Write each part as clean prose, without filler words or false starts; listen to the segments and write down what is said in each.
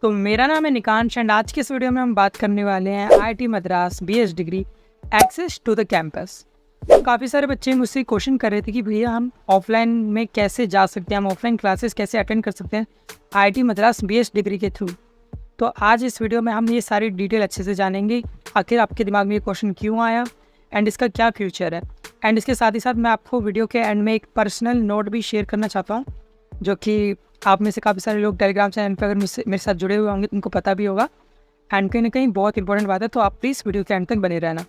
तो मेरा नाम है निकांश एंड आज के इस वीडियो में हम बात करने वाले हैं IIT Madras BS degree access to the campus. काफ़ी सारे बच्चे मुझसे क्वेश्चन कर रहे थे कि भैया हम ऑफलाइन में कैसे जा सकते हैं, हम ऑफलाइन क्लासेस कैसे अटेंड कर सकते हैं आईआईटी मद्रास बीएस डिग्री के थ्रू। तो आज इस वीडियो में हम ये सारी डिटेल अच्छे से जानेंगे, आखिर आपके दिमाग में ये क्वेश्चन क्यों आया एंड इसका क्या फ्यूचर है। एंड इसके साथ ही साथ मैं आपको वीडियो के एंड में एक पर्सनल नोट भी शेयर करना चाहता हूँ, जो कि आप में से काफ़ी सारे लोग टेलीग्राम चैनल पर अगर मेरे साथ जुड़े हुए होंगे तो उनको पता भी होगा। एंड कहीं ना कहीं बहुत इंपॉर्टेंट बात है, तो आप प्लीज़ वीडियो के एंड तक बने रहना।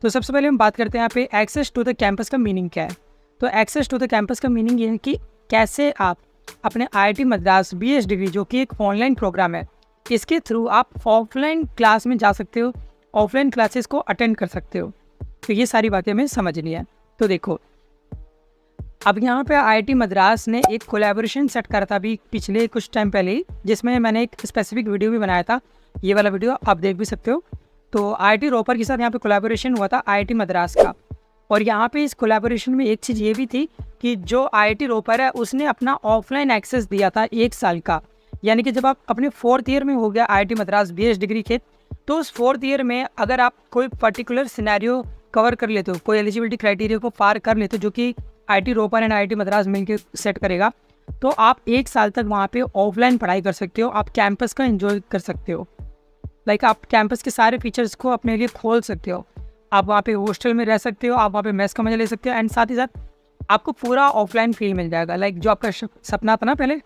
तो सबसे पहले हम बात करते हैं यहाँ पे एक्सेस टू द कैंपस का मीनिंग क्या है। तो एक्सेस टू द कैंपस का मीनिंग ये है कि कैसे आप अपने आईआईटी मद्रास बीएस डिग्री, जो कि एक ऑनलाइन प्रोग्राम है, इसके थ्रू आप ऑफलाइन क्लास में जा सकते हो, ऑफलाइन क्लासेस को अटेंड कर सकते हो। तो ये सारी बातें हमें समझनी है। तो देखो, अब यहाँ पे आईआईटी मद्रास ने एक कोलैबोरेशन सेट करा था अभी पिछले कुछ टाइम पहले ही, जिसमें मैंने एक स्पेसिफिक वीडियो भी बनाया था। ये वाला वीडियो आप देख भी सकते हो। तो आईआईटी रोपर के साथ यहाँ पे कोलैबोरेशन हुआ था आईआईटी मद्रास का। और यहाँ पे इस कोलैबोरेशन में एक चीज़ ये भी थी कि जो आईआईटी रोपर है उसने अपना ऑफलाइन एक्सेस दिया था 1 साल का। यानी कि जब आप अपने 4th ईयर में हो गया आईआईटी मद्रास बीएस डिग्री के, तो उस 4th ईयर में अगर आप कोई पर्टिकुलर सिनेरियो कवर कर लेते हो, कोई एलिजिबिलिटी क्राइटेरिया को पार कर लेते हो, जो कि IIT Ropar and IIT Madras मिलकर सेट करेगा, तो आप 1 साल तक वहाँ पे ऑफलाइन पढ़ाई कर सकते हो, आप कैंपस का एंजॉय कर सकते हो। लाइक आप कैंपस के सारे फीचर्स को अपने लिए खोल सकते हो। आप वहाँ पे हॉस्टल में रह सकते हो, आप वहाँ पे मेस का मजा ले सकते हो, एंड साथ ही साथ आपको पूरा ऑफलाइन फील मिल जाएगा। लाइक जो आपका सपना था ना पहले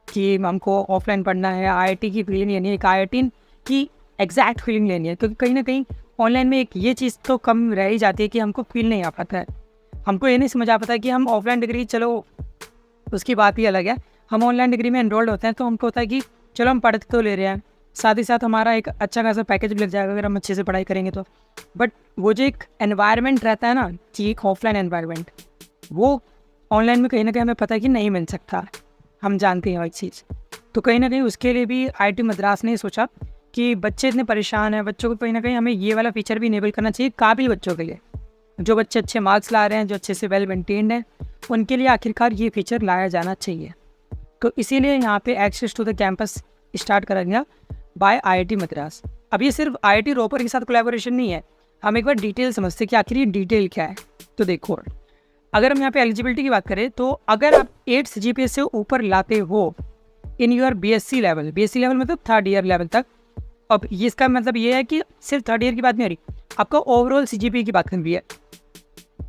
कि हमको ऑफलाइन पढ़ना है, आईआईटी की फीलिंग लेनी है, एक आईआईटी की एग्जैक्ट फीलिंग लेनी है, क्योंकि कहीं ना कहीं ऑनलाइन में एक ये चीज़ तो कम रह ही जाती है कि हमको फील नहीं आ पाता है, हमको ये नहीं समझ आ पाता है कि हम ऑफलाइन डिग्री, चलो उसकी बात ही अलग है, हम ऑनलाइन डिग्री में एनरोल्ड होते हैं तो हमको होता है कि चलो हम पढ़ते तो ले रहे हैं, साथ ही साथ हमारा एक अच्छा खासा पैकेज भी लग जाएगा अगर हम अच्छे से पढ़ाई करेंगे तो। बट वो जो एक एनवायरनमेंट रहता है ना, कि एक ऑफलाइन एनवायरनमेंट, वो ऑनलाइन में कहीं ना कहीं हमें पता है कि नहीं मिल सकता, हम जानते हैं एक चीज़। तो कहीं ना कहीं उसके लिए भी आईआईटी मद्रास ने सोचा कि बच्चे इतने परेशान हैं, बच्चों को कहीं ना कहीं हमें ये वाला फीचर भी इनेबल करना चाहिए काबिल बच्चों के लिए, जो बच्चे अच्छे मार्क्स ला रहे हैं, जो अच्छे से वेल मेंटेन्ड हैं, उनके लिए आखिरकार ये फीचर लाया जाना चाहिए। तो इसीलिए यहाँ पे access to the campus start करा गया बाय आईआईटी मद्रास। अब ये सिर्फ आईआईटी रोपर के साथ कोलैबोरेशन नहीं है, हम एक बार डिटेल समझते हैं कि आखिर ये डिटेल क्या है। तो देखो, अगर हम यहाँ पे एलिजिबिलिटी की बात करें तो अगर आप 8 CGPA से ऊपर लाते हो इन योर बीएससी लेवल मतलब 3rd ईयर लेवल तक, अब ये इसका मतलब ये है कि सिर्फ 3rd ईयर की बात नहीं आ रही, आपका ओवरऑल CGPA की बात कर रही है।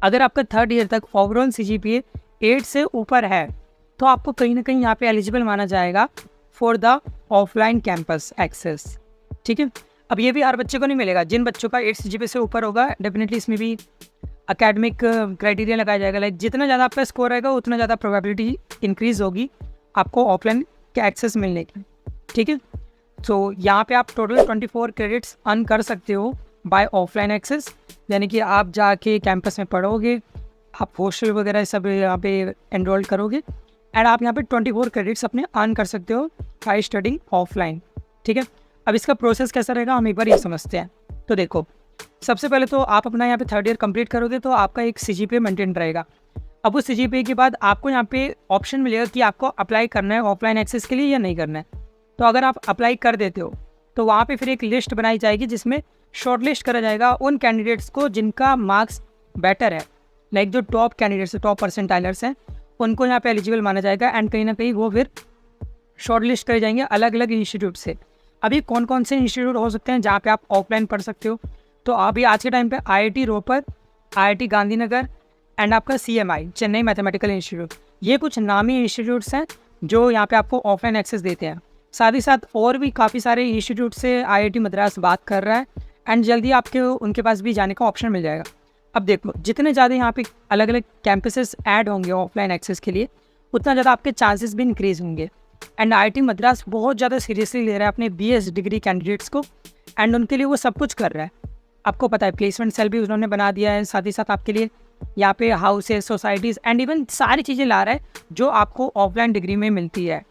अगर आपका 3rd ईयर तक ओवरऑल CGPA 8 से ऊपर है तो आपको कहीं ना कहीं यहाँ पे एलिजिबल माना जाएगा for the offline campus access. ठीक है, अब ये भी हर बच्चे को नहीं मिलेगा। जिन बच्चों का 8 CGPA से ऊपर होगा, डेफिनेटली इसमें भी एकेडमिक क्राइटेरिया लगाया जाएगा। लाइक जितना ज़्यादा आपका स्कोर रहेगा उतना ज़्यादा प्रोबेबिलिटी इंक्रीज होगी आपको ऑफलाइन के एक्सेस मिलने की। ठीक है, तो यहाँ पे आप टोटल 24 क्रेडिट्स अर्न कर सकते हो बाय ऑफलाइन एक्सेस, यानी कि आप जाके कैंपस में पढ़ोगे, आप हॉस्टल वगैरह सब यहाँ पे एनरोल करोगे एंड आप यहाँ पे 24 क्रेडिट्स अपने अर्न कर सकते हो बाय स्टडिंग ऑफलाइन। ठीक है, अब इसका प्रोसेस कैसा रहेगा हम एक बार ये समझते हैं। तो देखो, सबसे पहले तो आप अपना यहाँ पे 3rd ईयर कंप्लीट करोगे तो आपका एक CGPA मेंटेन रहेगा। अब उस CGPA के बाद आपको यहाँ पे ऑप्शन मिलेगा कि आपको अप्लाई करना है ऑफलाइन एक्सेस के लिए या नहीं करना है। तो अगर आप अप्लाई कर देते हो तो वहाँ पे फिर एक लिस्ट बनाई जाएगी जिसमें शॉर्ट लिस्ट करा जाएगा उन कैंडिडेट्स को जिनका मार्क्स बेटर है। लाइक जो टॉप कैंडिडेट्स, टॉप परसेंटाइलर्स हैं, उनको यहाँ पे एलिजिबल माना जाएगा एंड कहीं ना कहीं वो फिर शॉर्ट लिस्ट करे जाएंगे अलग अलग इंस्टीट्यूट से। अभी कौन कौन से इंस्टीट्यूट हो सकते हैं जहाँ पे आप ऑफलाइन पढ़ सकते हो? तो अभी आज के टाइम पे IIT Ropar, IIT Gandhinagar and आपका CMI चेन्नई मैथमेटिकल इंस्टीट्यूट, ये कुछ नामी इंस्टीट्यूट्स हैं जो यहाँ पे आपको ऑफलाइन एक्सेस देते हैं। साथ ही साथ और भी काफ़ी सारे इंस्टीट्यूट से आईआईटी मद्रास बात कर रहा है एंड जल्दी आपके उनके पास भी जाने का ऑप्शन मिल जाएगा। अब देखो, जितने ज़्यादा यहाँ पे अलग अलग कैंपसेस ऐड होंगे ऑफलाइन एक्सेस के लिए, उतना ज़्यादा आपके चांसेस भी इंक्रीज होंगे। एंड आईआईटी मद्रास बहुत ज़्यादा सीरियसली ले रहा है अपने बीएस डिग्री कैंडिडेट्स को एंड उनके लिए वो सब कुछ कर रहा है। आपको पता है प्लेसमेंट सेल भी उन्होंने बना दिया है, साथ ही साथ आपके लिए यहाँ पे हाउसेस, सोसाइटीज़ एंड इवन सारी चीज़ें ला रहा है जो आपको ऑफलाइन डिग्री में मिलती है।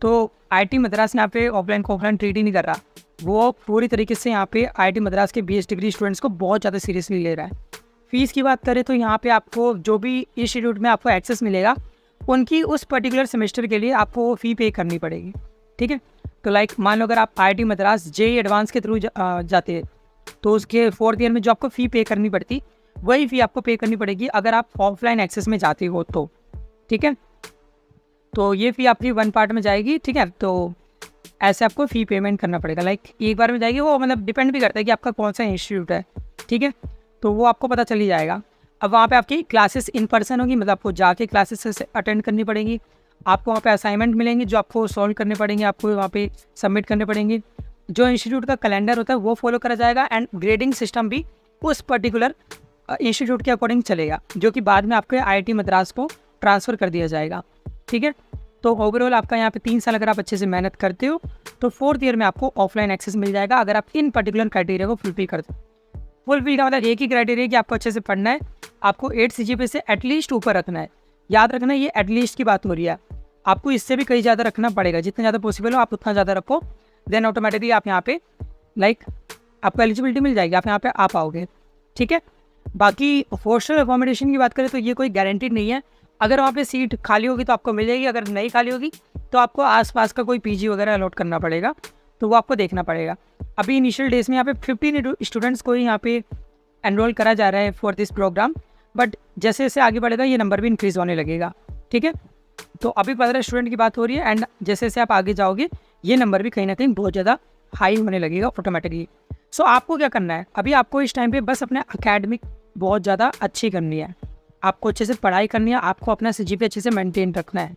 तो आईआईटी मद्रास ने यहाँ पे ऑफलाइन को ऑफलाइन ट्रीट ही नहीं कर रहा, वो पूरी तरीके से यहाँ पे आईआईटी मद्रास के बीएस डिग्री स्टूडेंट्स को बहुत ज़्यादा सीरियसली ले रहा है। फ़ीस की बात करें तो यहाँ पे आपको जो भी इंस्टीट्यूट में आपको एक्सेस मिलेगा, उनकी उस पर्टिकुलर सेमेस्टर के लिए आपको वो फ़ी पे करनी पड़ेगी। ठीक है, तो लाइक मान लो अगर आप IIT मद्रास जेईई एडवांस के थ्रू जाते हैं तो उसके 4th ईयर में जो आपको फ़ी पे करनी पड़ती वही फ़ी आपको पे करनी पड़ेगी अगर आप ऑफलाइन एक्सेस में जाते हो तो, ठीक है। तो ये फ़ी आपकी 1 पार्ट में जाएगी, ठीक है। तो ऐसे आपको फ़ी पेमेंट करना पड़ेगा, लाइक एक बार में जाएगी। वो मतलब डिपेंड भी करता है कि आपका कौन सा इंस्टीट्यूट है, ठीक है। तो वो आपको पता चल ही जाएगा। अब वहाँ पे आपकी क्लासेस इन पर्सन होगी, मतलब आपको जाके क्लासेस अटेंड करनी पड़ेंगी। आपको वहाँ पे असाइनमेंट मिलेंगे जो आपको सॉल्व करने पड़ेंगे, आपको वहाँ पे सबमिट करने पड़ेंगे। जो इंस्टीट्यूट का कैलेंडर होता है वो फॉलो करा जाएगा एंड ग्रेडिंग सिस्टम भी उस पर्टिकुलर इंस्टीट्यूट के अकॉर्डिंग चलेगा, जो कि बाद में आपके IIT मद्रास को ट्रांसफ़र कर दिया जाएगा, ठीक है। तो ओवरऑल आपका यहाँ पे 3 साल अगर आप अच्छे से मेहनत करते हो तो 4th ईयर में आपको ऑफलाइन एक्सेस मिल जाएगा अगर आप इन पर्टिकुलर क्राइटेरिया को फुलफिल करते हो। फुलफिल का मतलब एक ही क्राइटेरिया कि आपको अच्छे से पढ़ना है, आपको 8 CGPA से एटलीस्ट ऊपर रखना है। याद रखना ये एटलीस्ट की बात हो रही है, आपको इससे भी कहीं ज़्यादा रखना पड़ेगा। जितना ज़्यादा पॉसिबल हो आप उतना ज़्यादा रखो, देन ऑटोमेटिकली आप यहाँ पे लाइक आपको एलिजिबिलिटी मिल जाएगी, आप यहाँ पे आ पाओगे, ठीक है। बाकी हॉस्टल अकोमोडेशन की बात करें तो ये कोई गारंटी नहीं है। अगर वहाँ पे सीट खाली होगी तो आपको मिल जाएगी, अगर नहीं खाली होगी तो आपको आसपास का कोई PG वगैरह अलॉट करना पड़ेगा, तो वो आपको देखना पड़ेगा। अभी इनिशियल डेज में यहाँ पे 15 स्टूडेंट्स को ही यहाँ पे एनरोल करा जा रहा है फॉर दिस प्रोग्राम, बट जैसे जैसे आगे बढ़ेगा ये नंबर भी इंक्रीज़ होने लगेगा, ठीक है। तो अभी 15 स्टूडेंट की बात हो रही है एंड जैसे जैसे आप आगे जाओगे ये नंबर भी कहीं ना कहीं बहुत ज़्यादा हाई होने लगेगा ऑटोमेटिकली। सो आपको क्या करना है, अभी आपको इस टाइम पे बस अपने अकेडमिक बहुत ज़्यादा अच्छी करनी है, आपको अच्छे से पढ़ाई करनी है, आपको अपना CGPA अच्छे से मेंटेन रखना है।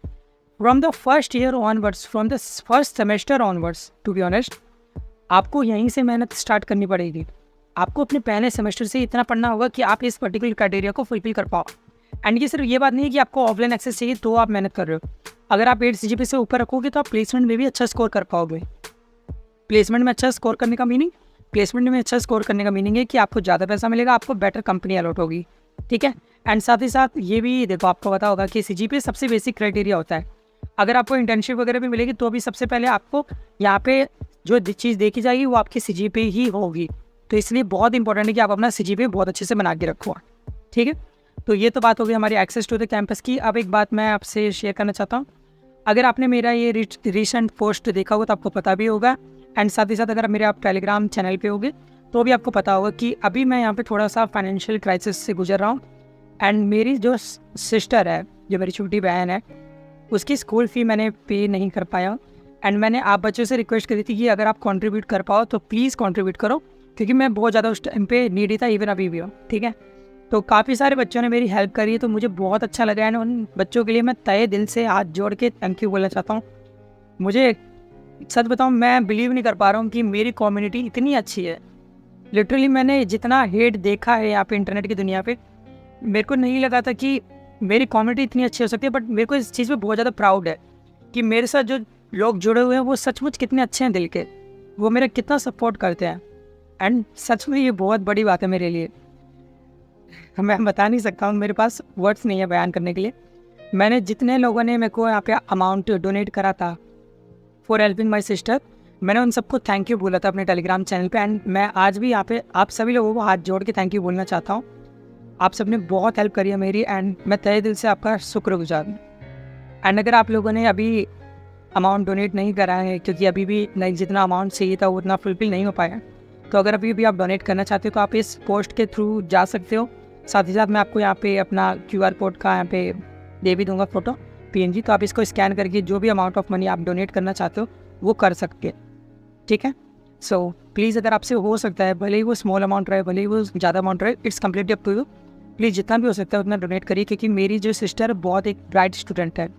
From the first year onwards, from the first semester onwards, to be honest आपको यहीं से मेहनत स्टार्ट करनी पड़ेगी। आपको अपने पहले सेमेस्टर से इतना पढ़ना होगा कि आप इस पर्टिकुलर क्राइटेरिया को फुलफिल कर पाओ। एंड ये सिर्फ ये बात नहीं है कि आपको ऑफलाइन एक्सेस चाहिए तो आप मेहनत कर रहे हो। अगर आप 8 CGPA से ऊपर रखोगे तो आप प्लेसमेंट में भी अच्छा स्कोर कर पाओगे। प्लेसमेंट में अच्छा स्कोर करने का मीनिंग, प्लेसमेंट में अच्छा स्कोर करने का मीनिंग है कि आपको ज़्यादा पैसा मिलेगा, आपको बेटर कंपनी अलॉट होगी, ठीक है। एंड साथ ही साथ ये भी देखो, आपको पता होगा कि CGPA सबसे बेसिक क्राइटेरिया होता है। अगर आपको इंटर्नशिप वगैरह भी मिलेगी तो भी सबसे पहले आपको यहाँ पे जो चीज़ देखी जाएगी वो आपकी CGPA ही होगी। तो इसलिए बहुत इंपॉर्टेंट है कि आप अपना CGPA बहुत अच्छे से बना के रखो, ठीक है। तो ये तो बात हो गई हमारी एक्सेस टू द कैंपस की। अब एक बात मैं आपसे शेयर करना चाहता हूँ, अगर आपने मेरा ये रिसेंट पोस्ट देखा होगा तो आपको पता भी होगा, एंड साथ ही साथ अगर मेरे आप टेलीग्राम चैनल पे होगे तो भी आपको पता होगा कि अभी मैं यहाँ पे थोड़ा सा फाइनेंशियल क्राइसिस से गुजर रहा हूँ। एंड मेरी जो सिस्टर है, जो मेरी छोटी बहन है, उसकी स्कूल फ़ी मैंने पे नहीं कर पाया। एंड मैंने आप बच्चों से रिक्वेस्ट करी थी कि अगर आप कंट्रीब्यूट कर पाओ तो प्लीज़ कंट्रीब्यूट करो, क्योंकि मैं बहुत ज़्यादा उस टाइम पे नीडी था, इवन अभी भी हो, ठीक है। तो काफ़ी सारे बच्चों ने मेरी हेल्प करी है, तो मुझे बहुत अच्छा लगा है। उन बच्चों के लिए मैं तहे दिल से हाथ जोड़ के थैंक यू बोलना चाहता हूँ। मुझे सच बताऊँ, मैं बिलीव नहीं कर पा रहा हूँ कि मेरी कम्युनिटी इतनी अच्छी है। लिटरली मैंने जितना हेट देखा है यहाँ पे इंटरनेट की दुनिया पे, मेरे को नहीं लगा था कि मेरी कम्युनिटी इतनी अच्छी हो सकती है। बट मेरे को इस चीज़ पे बहुत ज़्यादा प्राउड है कि मेरे साथ जो लोग जुड़े हुए हैं वो सचमुच कितने अच्छे हैं दिल के, वो मेरा कितना सपोर्ट करते हैं। एंड सच में ये बहुत बड़ी बात है मेरे लिए, मैं बता नहीं सकता हूँ, मेरे पास वर्ड्स नहीं है बयान करने के लिए। मैंने जितने लोगों ने मेरे को यहाँ पे अमाउंट डोनेट करा था फॉर हेल्पिंग माई सिस्टर, मैंने उन सबको थैंक यू बोला था अपने टेलीग्राम चैनल पे। एंड मैं आज भी यहाँ पे आप सभी लोगों को हाथ जोड़ के थैंक यू बोलना चाहता हूँ। आप सब ने बहुत हेल्प करी है मेरी, एंड मैं तहे दिल से आपका शुक्रगुजार हूँ। एंड अगर आप लोगों ने अभी अमाउंट डोनेट नहीं करा है, क्योंकि अभी भी लाइक जितना अमाउंट चाहिए था वो उतना फुलफिल नहीं हो पाया, तो अगर अभी भी आप डोनेट करना चाहते हो तो आप इस पोस्ट के थ्रू जा सकते हो। साथ ही साथ मैं आपको यहाँ पे अपना QR कोड का यहाँ पे दे भी दूंगा फोटो PNG, तो आप इसको स्कैन करके जो भी अमाउंट ऑफ मनी आप डोनेट करना चाहते हो वो कर सकते हैं, ठीक है। सो प्लीज़ अगर आपसे हो सकता है, भले ही वो स्मॉल अमाउंट रहे, भले ही वो ज़्यादा अमाउंट रहे, it's completely up to you. Please जितना भी हो सकता है उतना डोनेट करिए, क्योंकि मेरी जो सिस्टर बहुत एक ब्राइट स्टूडेंट है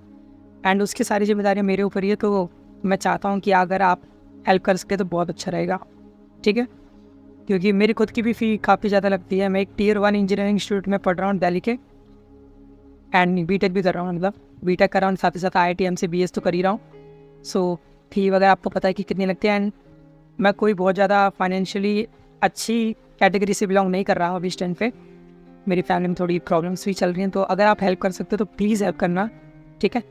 एंड उसकी सारी जिम्मेदारियाँ मेरे ऊपर ही है। तो मैं चाहता हूँ कि अगर आप हेल्प कर सके तो बहुत अच्छा रहेगा, ठीक है। क्योंकि मेरी खुद की भी फ़ी काफ़ी ज़्यादा लगती है। मैं एक Tier 1 इंजीनियरिंग इंस्टीट्यूट में पढ़ रहा हूँ दिल्ली के, एंड BTech भी कर रहा हूँ, मतलब BTech कर रहा हूँ, साथ ही साथ IITM से BS तो कर ही रहा हूँ। सो फ़ी वगैरह आपको पता है कि कितनी लगती है। एंड मैं कोई बहुत ज़्यादा फाइनेंशियली अच्छी कैटेगरी से बिलोंग नहीं कर रहा हूँ अभी इस टाइम पे, मेरी फैमिली में थोड़ी प्रॉब्लम्स भी चल रही हैं। तो अगर आप हेल्प कर सकते हो तो प्लीज़ हेल्प करना, ठीक है।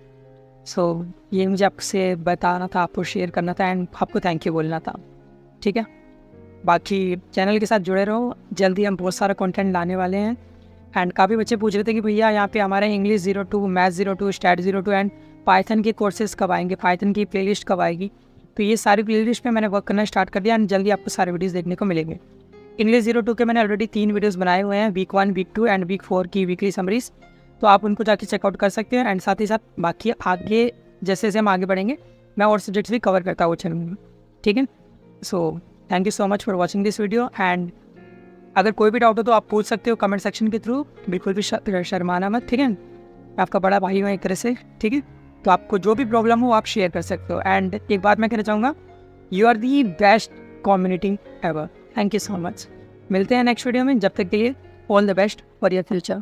सो ये मुझे आपसे बताना था, आपको शेयर करना था, एंड आपको थैंक यू बोलना था, ठीक है। बाकी चैनल के साथ जुड़े रहो, जल्दी हम बहुत सारा कंटेंट लाने वाले हैं। एंड काफ़ी बच्चे पूछ रहे थे कि भैया यहाँ पे हमारे English 02, math 02, stat 02 and Python के कोर्सेज़ कब आएंगे, पाइथन की प्लेलिस्ट कब आएगी। तो ये सारी प्लेलिस्ट पे मैंने वर्क करना स्टार्ट कर दिया एंड जल्दी आपको सारे वीडियोस देखने को मिलेंगे। इंग्लिश 02 के मैंने ऑलरेडी 3 वीडियोस बनाए हुए हैं, वीक 1, वीक 2 एंड वीक 4 की वीकली समरीज, तो आप उनको जाके चेकआउट कर सकते हैं। एंड साथ ही साथ बाकी आगे जैसे जैसे हम आगे बढ़ेंगे मैं और सब्जेक्ट्स भी कवर करता हुआ चलूँगा, ठीक है। So thank you so much for watching this video and अगर कोई भी डाउट हो तो आप पूछ सकते हो कमेंट सेक्शन के थ्रू, बिल्कुल भी शर्माना मत, ठीक है। मैं आपका बड़ा भाई हूँ एक तरह से, ठीक है। तो आपको जो भी प्रॉब्लम हो आप शेयर कर सकते हो। एंड एक बात मैं कहना चाहूँगा, you are the best community ever. Thank you so much. मिलते हैं नेक्स्ट वीडियो में, जब तक के लिए all the best for your future.